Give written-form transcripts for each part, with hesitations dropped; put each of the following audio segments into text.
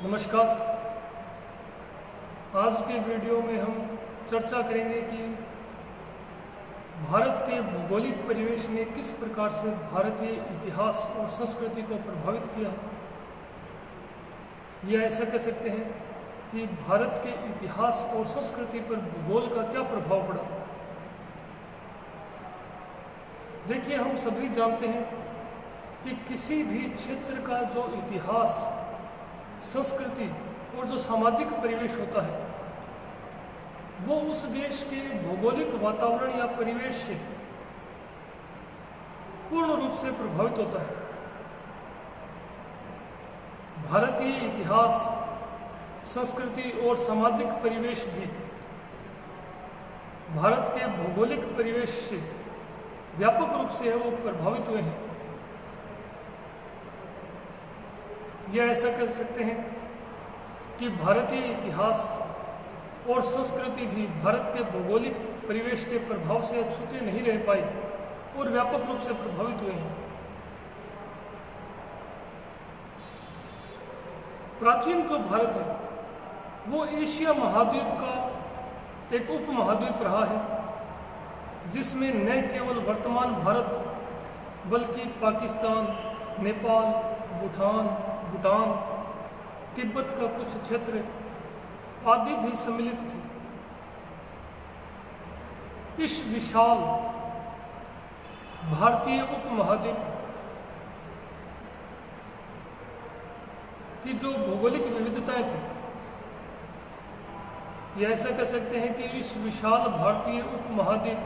नमस्कार। आज के वीडियो में हम चर्चा करेंगे कि भारत के भौगोलिक परिवेश ने किस प्रकार से भारतीय इतिहास और संस्कृति को प्रभावित किया है। यह ऐसा कह सकते हैं कि भारत के इतिहास और संस्कृति पर भूगोल का क्या प्रभाव पड़ा। देखिए, हम सभी जानते हैं कि किसी भी क्षेत्र का जो इतिहास, संस्कृति और जो सामाजिक परिवेश होता है वो उस देश के भौगोलिक वातावरण या परिवेश से पूर्ण रूप से प्रभावित होता है। भारतीय इतिहास, संस्कृति और सामाजिक परिवेश भी भारत के भौगोलिक परिवेश से व्यापक रूप से है वो प्रभावित हुए हैं। यह ऐसा कर सकते हैं कि भारतीय इतिहास और संस्कृति भी भारत के भौगोलिक परिवेश के प्रभाव से अछूते नहीं रह पाई और व्यापक रूप से प्रभावित हुए हैं। प्राचीन जो भारत है वो एशिया महाद्वीप का एक उपमहाद्वीप रहा है, जिसमें न केवल वर्तमान भारत बल्कि पाकिस्तान, नेपाल, भूटान, तिब्बत का कुछ क्षेत्र आदि भी सम्मिलित थे। इस विशाल भारतीय उपमहाद्वीप की जो भौगोलिक विविधताएं थी, यह ऐसा कह सकते हैं कि इस विशाल भारतीय उपमहाद्वीप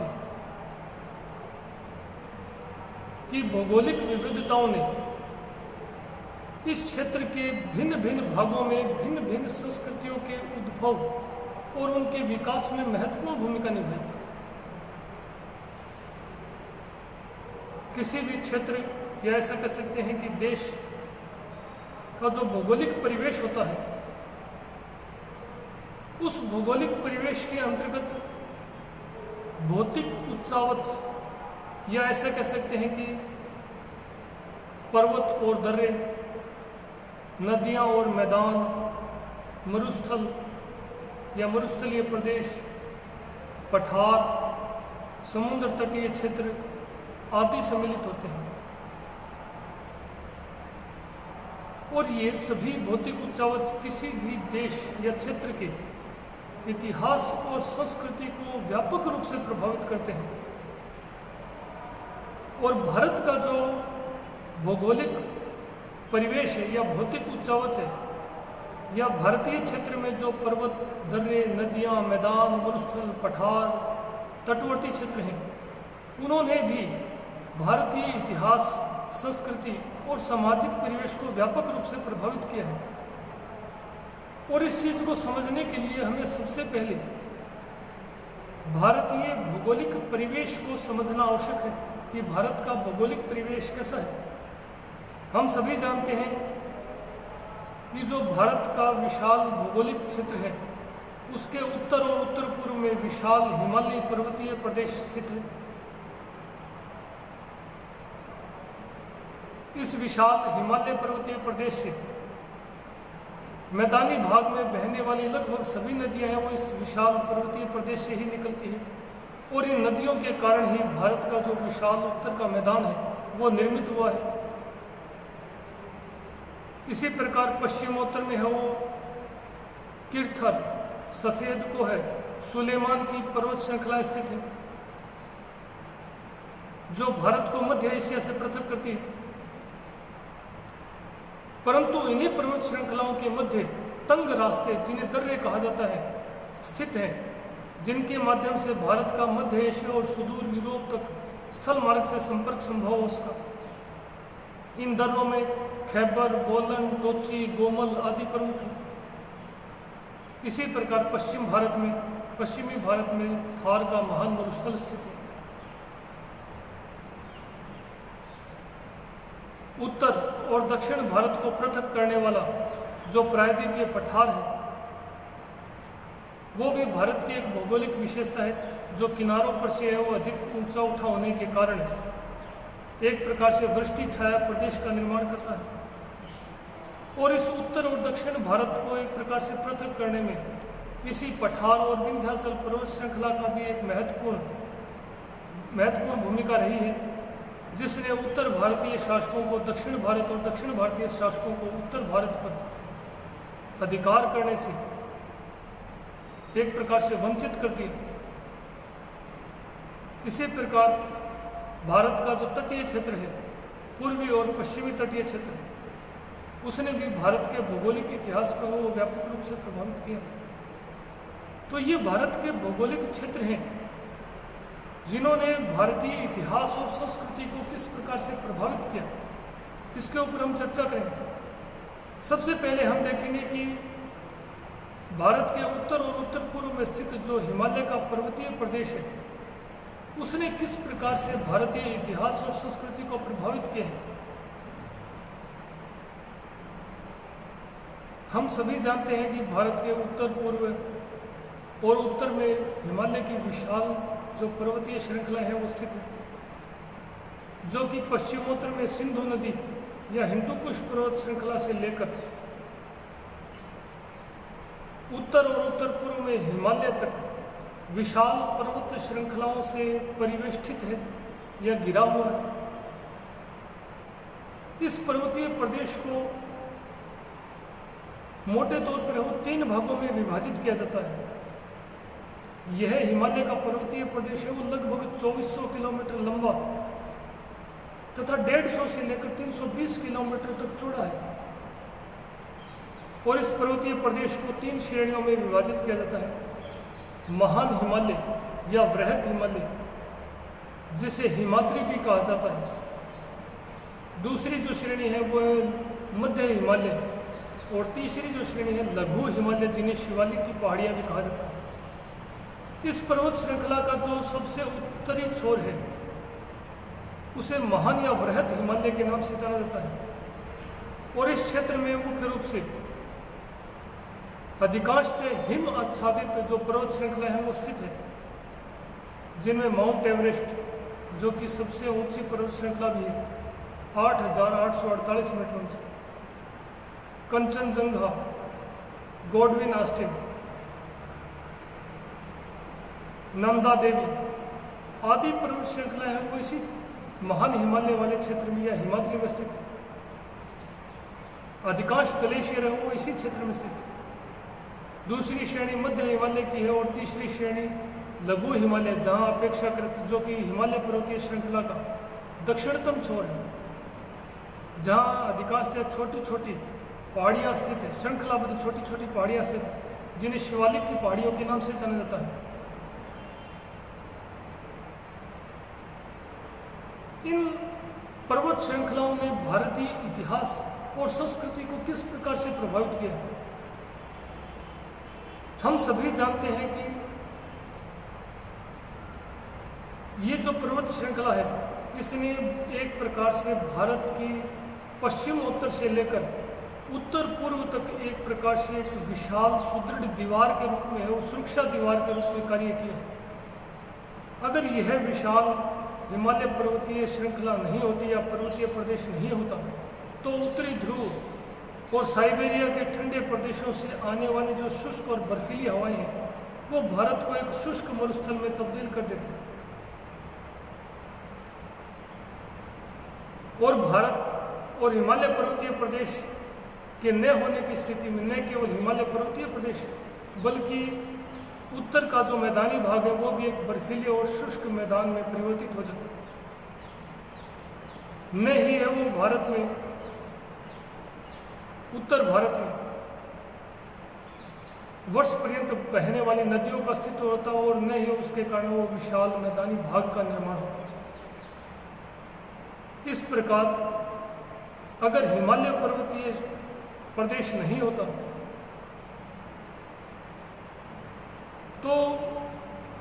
की भौगोलिक विविधताओं ने इस क्षेत्र के भिन्न भिन्न भागों में भिन्न भिन्न संस्कृतियों के उद्भव और उनके विकास में महत्वपूर्ण भूमिका निभाई। किसी भी क्षेत्र या ऐसा कह सकते हैं कि देश का जो भौगोलिक परिवेश होता है, उस भौगोलिक परिवेश के अंतर्गत भौतिक उच्चावच या ऐसा कह सकते हैं कि पर्वत और दर्रे, नदियां और मैदान, मरुस्थल या मरुस्थलीय प्रदेश, पठार, समुद्र तटीय क्षेत्र आदि सम्मिलित होते हैं। और ये सभी भौतिक उच्चावच किसी भी देश या क्षेत्र के इतिहास और संस्कृति को व्यापक रूप से प्रभावित करते हैं। और भारत का जो भौगोलिक परिवेश है या भौतिक उच्चावच है, या भारतीय क्षेत्र में जो पर्वत, दर्रे, नदियां, मैदान, मरुस्थल, पठार, तटवर्ती क्षेत्र हैं, उन्होंने भी भारतीय इतिहास, संस्कृति और सामाजिक परिवेश को व्यापक रूप से प्रभावित किया है। और इस चीज को समझने के लिए हमें सबसे पहले भारतीय भौगोलिक परिवेश को समझना आवश्यक है कि भारत का भौगोलिक परिवेश कैसा है। हम सभी जानते हैं कि जो भारत का विशाल भौगोलिक क्षेत्र है, उसके उत्तर और उत्तर पूर्व में विशाल हिमालयी पर्वतीय प्रदेश स्थित है। इस विशाल हिमालय पर्वतीय प्रदेश से मैदानी भाग में बहने वाली लगभग सभी नदियां हैं वो इस विशाल पर्वतीय प्रदेश से ही निकलती है। और इन नदियों के कारण ही भारत का जो विशाल उत्तर का मैदान है वो निर्मित हुआ है। इसी प्रकार पश्चिमोत्तर में है वो किरथर, सफेद को है, सुलेमान की पर्वत श्रृंखला स्थित है, जो भारत को मध्य एशिया से पृथक करती है। परंतु इन्हीं पर्वत श्रृंखलाओं के मध्य तंग रास्ते, जिन्हें दर्रे कहा जाता है, स्थित हैं, जिनके माध्यम से भारत का मध्य एशिया और सुदूर यूरोप तक स्थल मार्ग से संपर्क संभव हो सका। इन दर्रों में खैबर, बोलन, टोची, गोमल आदि प्रमुख हैं। इसी प्रकार पश्चिमी भारत में थार का महान मरुस्थल स्थित है। उत्तर और दक्षिण भारत को पृथक करने वाला जो प्रायद्वीपीय पठार है, वो भी भारत की एक भौगोलिक विशेषता है, जो किनारों पर से है वो अधिक ऊंचा उठा होने के कारण एक प्रकार से वृष्टि छाया प्रदेश का निर्माण करता है। और इस उत्तर और दक्षिण भारत को एक प्रकार से पृथक करने में इसी पठार और विंध्याचल पर्वत श्रृंखला का भी एक महत्वपूर्ण भूमिका रही है, जिसने उत्तर भारतीय शासकों को दक्षिण भारत और दक्षिण भारतीय शासकों को उत्तर भारत पर अधिकार करने से एक प्रकार से वंचित कर दिया। इसी प्रकार भारत का जो तटीय क्षेत्र है, पूर्वी और पश्चिमी तटीय क्षेत्र, उसने भी भारत के भौगोलिक इतिहास को व्यापक रूप से प्रभावित किया। तो ये भारत के भौगोलिक क्षेत्र हैं जिन्होंने भारतीय इतिहास और संस्कृति को किस प्रकार से प्रभावित किया, इसके ऊपर हम चर्चा करेंगे। सबसे पहले हम देखेंगे कि भारत के उत्तर और उत्तर पूर्व में स्थित जो हिमालय का पर्वतीय प्रदेश है, उसने किस प्रकार से भारतीय इतिहास और संस्कृति को प्रभावित किया है। हम सभी जानते हैं कि भारत के उत्तर पूर्व और उत्तर में हिमालय की विशाल जो पर्वतीय श्रृंखला है वो स्थित है, जो कि पश्चिमोत्तर में सिंधु नदी या हिंदुकुश पर्वत श्रृंखला से लेकर उत्तर और उत्तर पूर्व में हिमालय तक विशाल पर्वत श्रृंखलाओं से परिवेष्टित है या घिरा हुआ है। इस पर्वतीय प्रदेश को मोटे तौर पर तीन भागों में विभाजित किया जाता है। यह हिमालय का पर्वतीय प्रदेश है, वो लगभग 2400 किलोमीटर लंबा तथा 150 से लेकर 320 किलोमीटर तक चौड़ा है। और इस पर्वतीय प्रदेश को तीन श्रेणियों में विभाजित किया जाता है। महान हिमालय या वृहद हिमालय, जिसे हिमाद्री भी कहा जाता है। दूसरी जो श्रेणी है वो है मध्य हिमालय, और तीसरी जो श्रेणी है लघु हिमालय, जिन्हें शिवालिक की पहाड़ियाँ भी कहा जाता है। इस पर्वत श्रृंखला का जो सबसे उत्तरी छोर है उसे महान या वृहद हिमालय के नाम से जाना जाता है। और इस क्षेत्र में मुख्य रूप से अधिकांशतः हिम आच्छादित जो पर्वत श्रृंखला है वो स्थित है, जिनमें माउंट एवरेस्ट, जो कि सबसे ऊंची पर्वत श्रृंखला भी है, 8,848 मीटर ऊंची, कंचनजंगा, गॉडविन ऑस्टिन, नंदा देवी आदि पर्वत श्रृंखला है वो इसी महान हिमालय वाले क्षेत्र में या हिमाद्री में स्थित है। अधिकांश ग्लेशियर है वो इसी क्षेत्र में स्थित है। दूसरी श्रेणी मध्य हिमालय की है और तीसरी श्रेणी लघु हिमालय, जहाँ अपेक्षाकृत जो कि हिमालय पर्वतीय श्रृंखला का दक्षिणतम छोर है, जहाँ अधिकांशतः छोटी छोटी पहाड़ियाँ स्थित है, श्रृंखलाबद्ध छोटी छोटी पहाड़ियाँ स्थित है, जिन्हें शिवालिक की पहाड़ियों के नाम से जाना जाता है। इन पर्वत श्रृंखलाओं ने भारतीय इतिहास और संस्कृति को किस प्रकार से प्रभावित किया? हम सभी जानते हैं कि ये जो पर्वत श्रृंखला है, इसने एक प्रकार से भारत की पश्चिम उत्तर से लेकर उत्तर पूर्व तक एक प्रकार से एक विशाल सुदृढ़ दीवार के रूप में है, वो सुरक्षा दीवार के रूप में कार्य किया। अगर यह विशाल हिमालय पर्वतीय श्रृंखला नहीं होती या पर्वतीय प्रदेश नहीं होता, तो उत्तरी ध्रुव और साइबेरिया के ठंडे प्रदेशों से आने वाली जो शुष्क और बर्फीली हवाएं हैं, वो भारत को एक शुष्क मरुस्थल में तब्दील कर देती हैं। और भारत और हिमालय पर्वतीय प्रदेश के न होने की स्थिति में न केवल हिमालय पर्वतीय प्रदेश बल्कि उत्तर का जो मैदानी भाग है वो भी एक बर्फीले और शुष्क मैदान में परिवर्तित हो जाता है। न ही है वो भारत में, उत्तर भारत में वर्ष पर्यंत बहने वाली नदियों का अस्तित्व होता और न ही उसके कारण वो विशाल मैदानी भाग का निर्माण होता। इस प्रकार अगर हिमालय पर्वतीय प्रदेश नहीं होता तो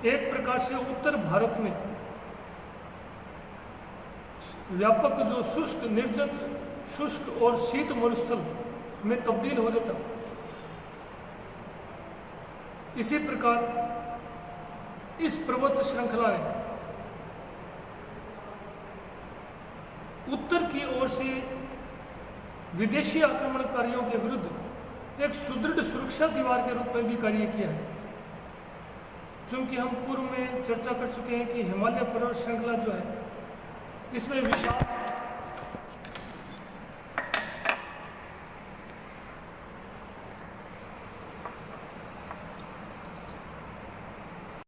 एक प्रकार से उत्तर भारत में व्यापक जो शुष्क, निर्जल, शुष्क और शीत मरुस्थल में तब्दील हो जाता। इसी प्रकार इस पर्वत श्रृंखला ने उत्तर की ओर से विदेशी आक्रमणकारियों के विरुद्ध एक सुदृढ़ सुरक्षा दीवार के रूप में भी कार्य किया है। चूंकि हम पूर्व में चर्चा कर चुके हैं कि हिमालय पर्वत श्रृंखला जो है इसमें विशाल